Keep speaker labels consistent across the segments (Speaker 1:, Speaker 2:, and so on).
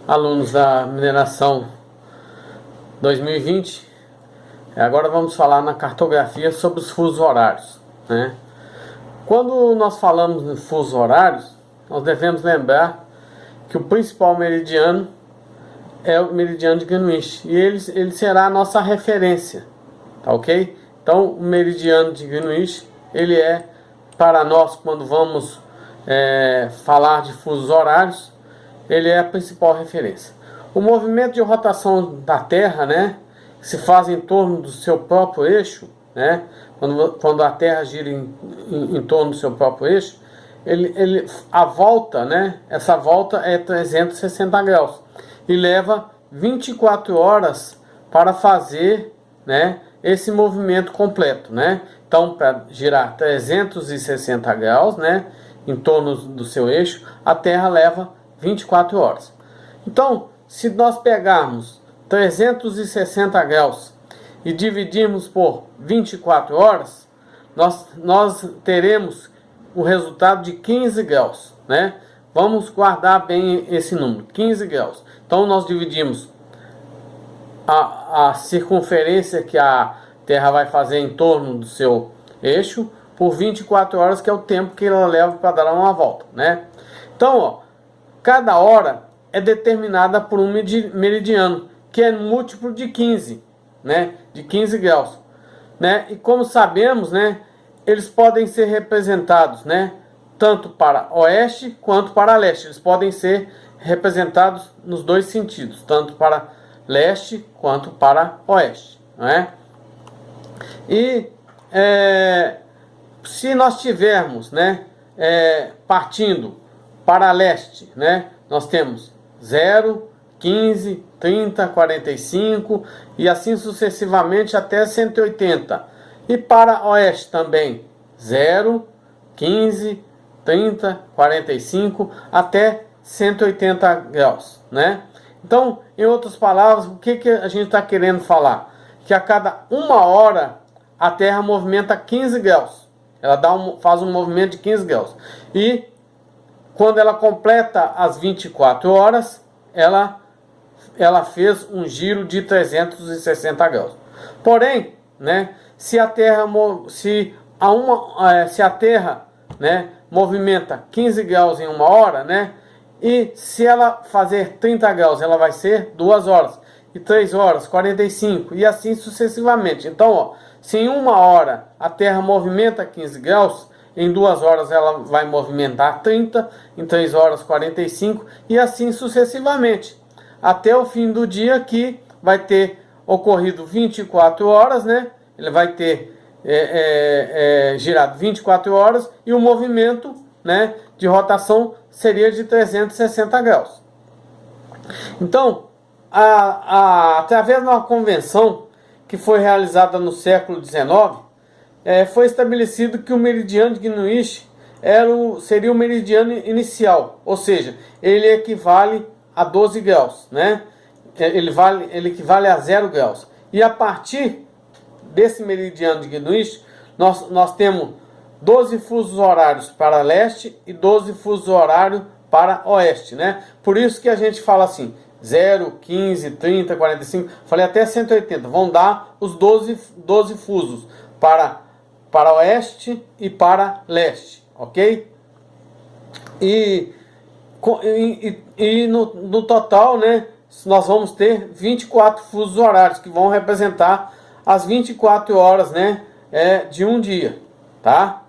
Speaker 1: alunos da mineração 2020. Agora vamos falar na cartografia sobre os fusos horários, né? Quando nós falamos em fusos horários, nós devemos lembrar que o principal meridiano é o meridiano de Greenwich, e ele será a nossa referência, tá ok? Então o meridiano de Greenwich, ele é para nós, quando vamos falar de fusos horários, ele é a principal referência. O movimento de rotação da Terra, né, se faz em torno do seu próprio eixo, né, quando a Terra gira em torno do seu próprio eixo, a volta, né, essa volta é 360 graus e leva 24 horas para fazer, né, esse movimento completo, né? Então, para girar 360 graus, né, em torno do seu eixo, a Terra leva 24 horas. Então, se nós pegarmos 360 graus e dividirmos por 24 horas, nós teremos o resultado de 15 graus, né? Vamos guardar bem esse número, 15 graus. Então, nós dividimos a circunferência que a Terra vai fazer em torno do seu eixo por 24 horas, que é o tempo que ela leva para dar uma volta, né? Então, ó, cada hora é determinada por um meridiano, que é múltiplo de 15, né? De 15 graus, né? E como sabemos, né, eles podem ser representados, né, tanto para oeste quanto para leste. Eles podem ser representados nos dois sentidos, tanto para leste quanto para oeste, né? E se nós tivermos, né, partindo para leste, né, nós temos 0, 15, 30, 45 e assim sucessivamente até 180. E para oeste também 0, 15, 30, 45 até 180 graus, né? Então, em outras palavras, o que a gente está querendo falar? Que a cada uma hora a Terra movimenta 15 graus. Ela faz um movimento de 15 graus. E quando ela completa as 24 horas, ela fez um giro de 360 graus. Porém, né, se a Terra, né, movimenta 15 graus em uma hora, né, e se ela fazer 30 graus, ela vai ser 2 horas, e 3 horas, 45, e assim sucessivamente. Então, ó, se em uma hora a Terra movimenta 15 graus, em 2 horas ela vai movimentar 30, em 3 horas 45, e assim sucessivamente, até o fim do dia, que vai ter ocorrido 24 horas, né? Ele vai ter girado 24 horas, e o movimento, né, de rotação seria de 360 graus. Então, através de uma convenção que foi realizada no século XIX, foi estabelecido que o meridiano de Greenwich seria o meridiano inicial, ou seja, ele equivale a 12 graus, né? Ele equivale a 0 graus. E a partir desse meridiano de Greenwich, nós temos 12 fusos horários para leste e 12 fusos horários para oeste, né? Por isso que a gente fala assim, 0, 15, 30, 45, falei até 180, vão dar os 12 fusos para oeste e para leste, ok? E no total, né, nós vamos ter 24 fusos horários, que vão representar as 24 horas, né, de um dia, tá?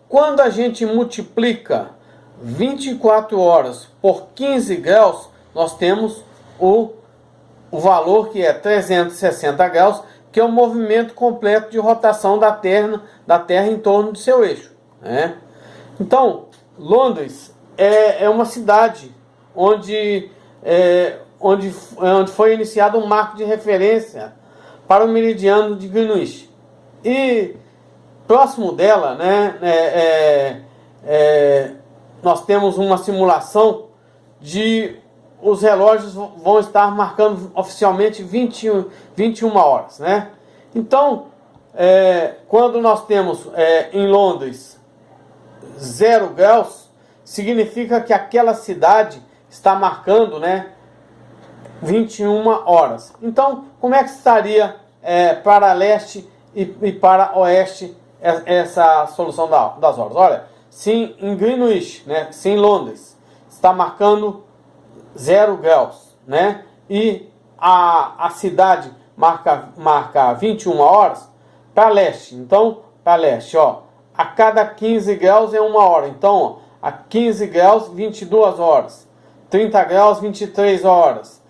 Speaker 1: Quando a gente multiplica 24 horas por 15 graus, nós temos o valor que é 360 graus, que é o movimento completo de rotação da Terra em torno do seu eixo, né? Então, Londres é uma cidade onde foi iniciado um marco de referência para o meridiano de Greenwich. E próximo dela, né, nós temos uma simulação de os relógios vão estar marcando oficialmente 21 horas, né? Então, quando nós temos em Londres 0 graus, significa que aquela cidade está marcando, né, 21 horas. Então, como é que estaria para leste e para oeste essa solução das horas? Olha, se em Greenwich, né, se em Londres, está marcando 0 graus, né, e a cidade marca 21 horas, para leste. Então, para leste, ó, a cada 15 graus é 1 hora. Então, ó, a 15 graus, 22 horas. 30 graus, 23 horas.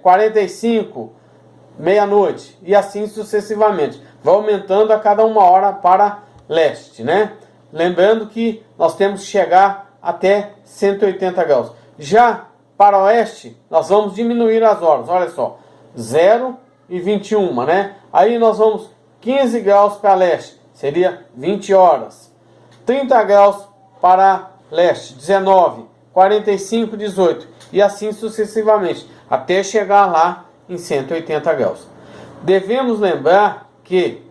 Speaker 1: 45, meia-noite. E assim sucessivamente. Vai aumentando a cada 1 hora para leste, né? Lembrando que nós temos que chegar até 180 graus. Já para oeste, nós vamos diminuir as horas. Olha só, 0 e 21, né? Aí nós vamos 15 graus para leste, seria 20 horas. 30 graus para leste, 19. 45, 18. E assim sucessivamente, até chegar lá em 180 graus. Devemos lembrar que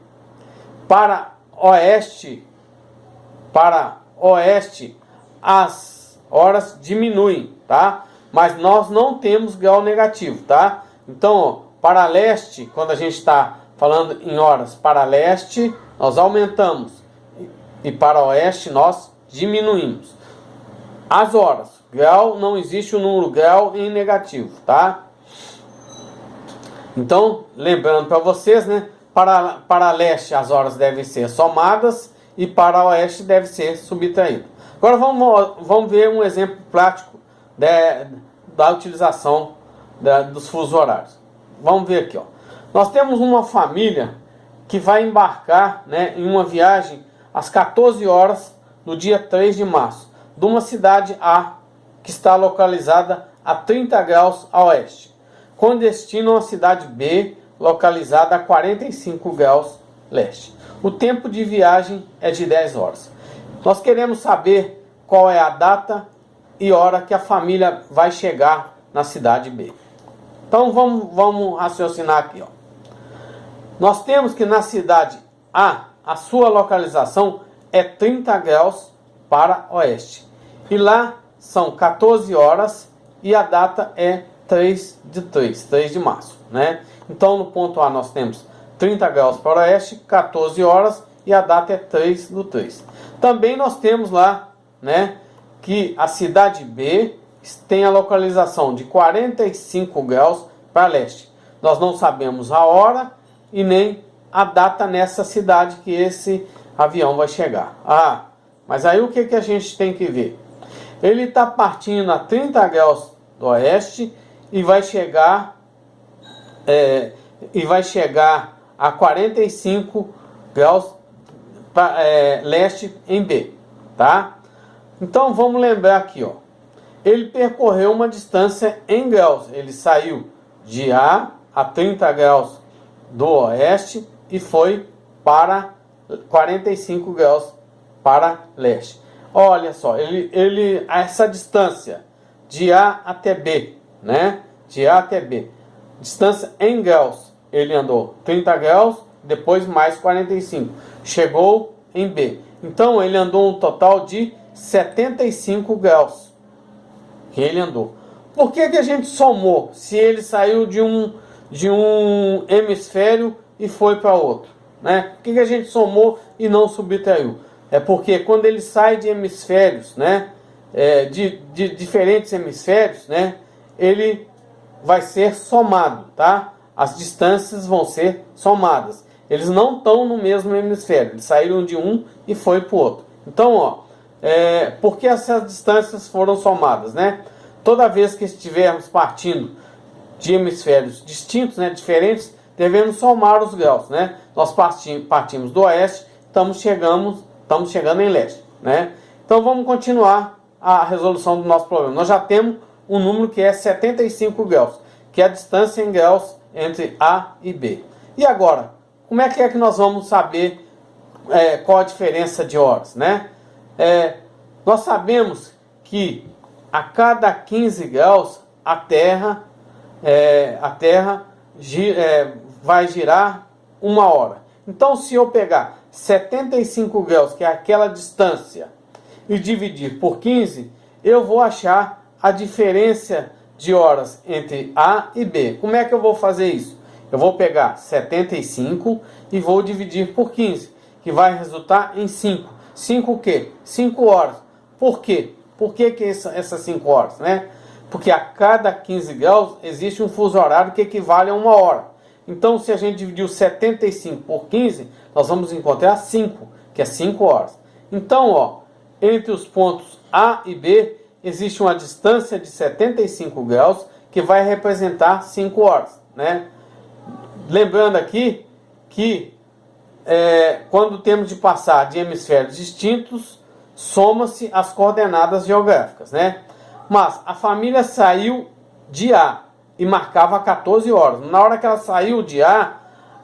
Speaker 1: para oeste, as horas diminuem, tá? Mas nós não temos grau negativo, tá? Então, ó, para leste, quando a gente está falando em horas para leste, nós aumentamos. E para oeste, nós diminuímos. As horas. Grau, não existe o número grau em negativo, tá? Então, lembrando para vocês, né? Para leste, as horas devem ser somadas e para oeste deve ser subtraído. Agora vamos ver um exemplo prático da utilização dos fusos horários. Vamos ver aqui, ó. Nós temos uma família que vai embarcar, né, em uma viagem às 14 horas no dia 3 de março, de uma cidade A, que está localizada a 30 graus a oeste, com destino a uma cidade B, localizada a 45 graus leste. O tempo de viagem é de 10 horas. Nós queremos saber qual é a data e hora que a família vai chegar na cidade B. Então vamos raciocinar aqui, ó. Nós temos que na cidade a sua localização é 30 graus para oeste. E lá são 14 horas e a data é 3 de março, né? Então no ponto A nós temos 30 graus para oeste, 14 horas e a data é 3/3. Também nós temos lá, né, que a cidade B tem a localização de 45 graus para leste. Nós não sabemos a hora e nem a data nessa cidade que esse avião vai chegar. Mas aí o que a gente tem que ver? Ele está partindo a 30 graus do oeste e vai chegar a 45 graus leste em B, tá? Então vamos lembrar aqui, ó. Ele percorreu uma distância em graus. Ele saiu de A a 30 graus do oeste e foi para 45 graus para leste. Olha só, essa distância de A até B, né? De A até B. Distância em graus. Ele andou 30 graus, depois mais 45. Chegou em B. Então ele andou um total de 75 graus. Que ele andou. Por que a gente somou se ele saiu de um hemisfério e foi para outro, né? Por que a gente somou e não subtraiu? É porque quando ele sai de hemisférios, né, de diferentes hemisférios, né, ele vai ser somado, tá? As distâncias vão ser somadas. Eles não estão no mesmo hemisfério. Eles saíram de um e foi para o outro. Então, ó, por que essas distâncias foram somadas, né? Toda vez que estivermos partindo de hemisférios distintos, né, diferentes, devemos somar os graus, né? Nós partimos do oeste, estamos chegando em leste, né? Então vamos continuar a resolução do nosso problema. Nós já temos um número que é 75 graus, que é a distância em graus entre A e B. E agora, como é que nós vamos saber qual a diferença de horas, né? Nós sabemos que a cada 15 graus a Terra vai girar 1 hora. Então, se eu pegar 75 graus, que é aquela distância, e dividir por 15, eu vou achar a diferença de horas entre A e B. Como é que eu vou fazer isso? Eu vou pegar 75 e vou dividir por 15, que vai resultar em 5. 5 o quê? 5 horas. Por quê? Por que essas 5 horas, né? Porque a cada 15 graus existe um fuso horário que equivale a 1 hora. Então, se a gente dividir 75 por 15, nós vamos encontrar 5, que é 5 horas. Então, ó, entre os pontos A e B, existe uma distância de 75 graus, que vai representar 5 horas, né? Lembrando aqui que quando temos de passar de hemisférios distintos, soma-se as coordenadas geográficas, né? Mas a família saiu de A e marcava 14 horas. Na hora que ela saiu de A,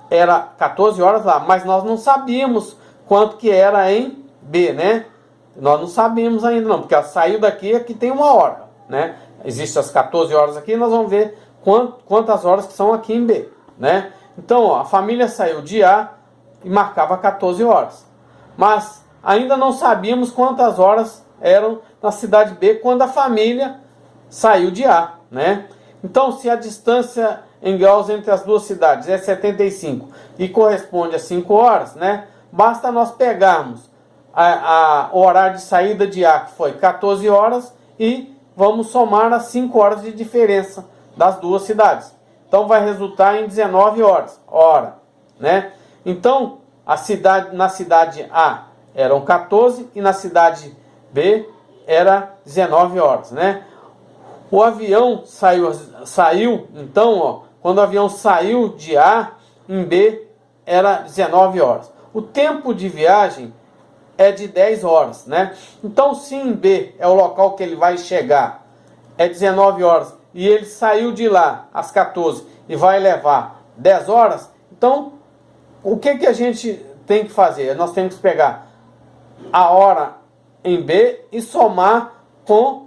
Speaker 1: era 14 horas lá, mas nós não sabíamos quanto que era em B, né? Nós não sabíamos ainda não, porque ela saiu daqui, aqui tem 1 hora, né? Existem as 14 horas aqui, nós vamos ver quantas horas que são aqui em B, né? Então, ó, a família saiu de A e marcava 14 horas. Mas ainda não sabíamos quantas horas eram na cidade B quando a família saiu de A, né? Então, se a distância em graus entre as duas cidades é 75 e corresponde a 5 horas, né? Basta nós pegarmos o horário de saída de A, que foi 14 horas, e vamos somar as 5 horas de diferença das duas cidades. Então vai resultar em 19 horas, né? Então, na cidade A eram 14 e na cidade B era 19 horas, né? O avião saiu, então, ó, quando o avião saiu de A, em B era 19 horas. O tempo de viagem é de 10 horas, né? Então, se em B é o local que ele vai chegar, é 19 horas, e ele saiu de lá às 14 e vai levar 10 horas, então, o que a gente tem que fazer? Nós temos que pegar a hora em B e somar com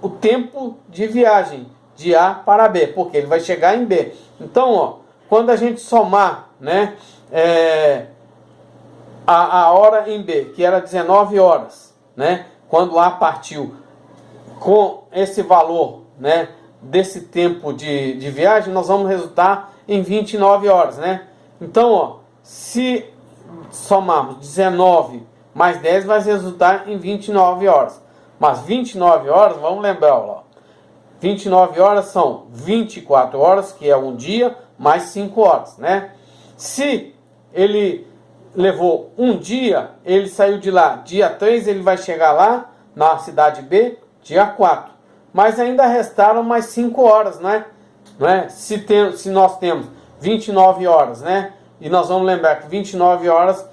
Speaker 1: o tempo de viagem de A para B, porque ele vai chegar em B. Então, ó, quando a gente somar, né, a hora em B, que era 19 horas, né, quando A partiu, com esse valor, né, desse tempo de viagem, nós vamos resultar em 29 horas, né? Então, ó, se somarmos 19 mais 10, vai resultar em 29 horas. Mas 29 horas, vamos lembrar, ó, 29 horas são 24 horas, que é um dia, mais 5 horas, né? Se ele levou um dia, ele saiu de lá dia 3, ele vai chegar lá na cidade B dia 4. Mas ainda restaram mais 5 horas, né? Não é? Se nós temos 29 horas, né? E nós vamos lembrar que 29 horas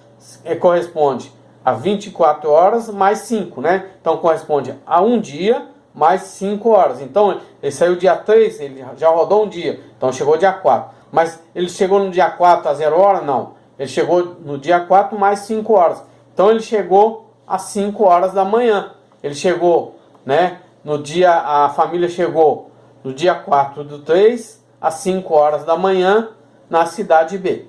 Speaker 1: corresponde a 24 horas mais 5, né? Então corresponde a um dia mais 5 horas. Então ele saiu dia 3, ele já rodou um dia, então chegou dia 4. Mas ele chegou no dia 4 a 0 hora? Não. Ele chegou no dia 4 mais 5 horas. Então ele chegou às 5 horas da manhã. Ele chegou, né? A família chegou no dia 4 do 3 às 5 horas da manhã na cidade B.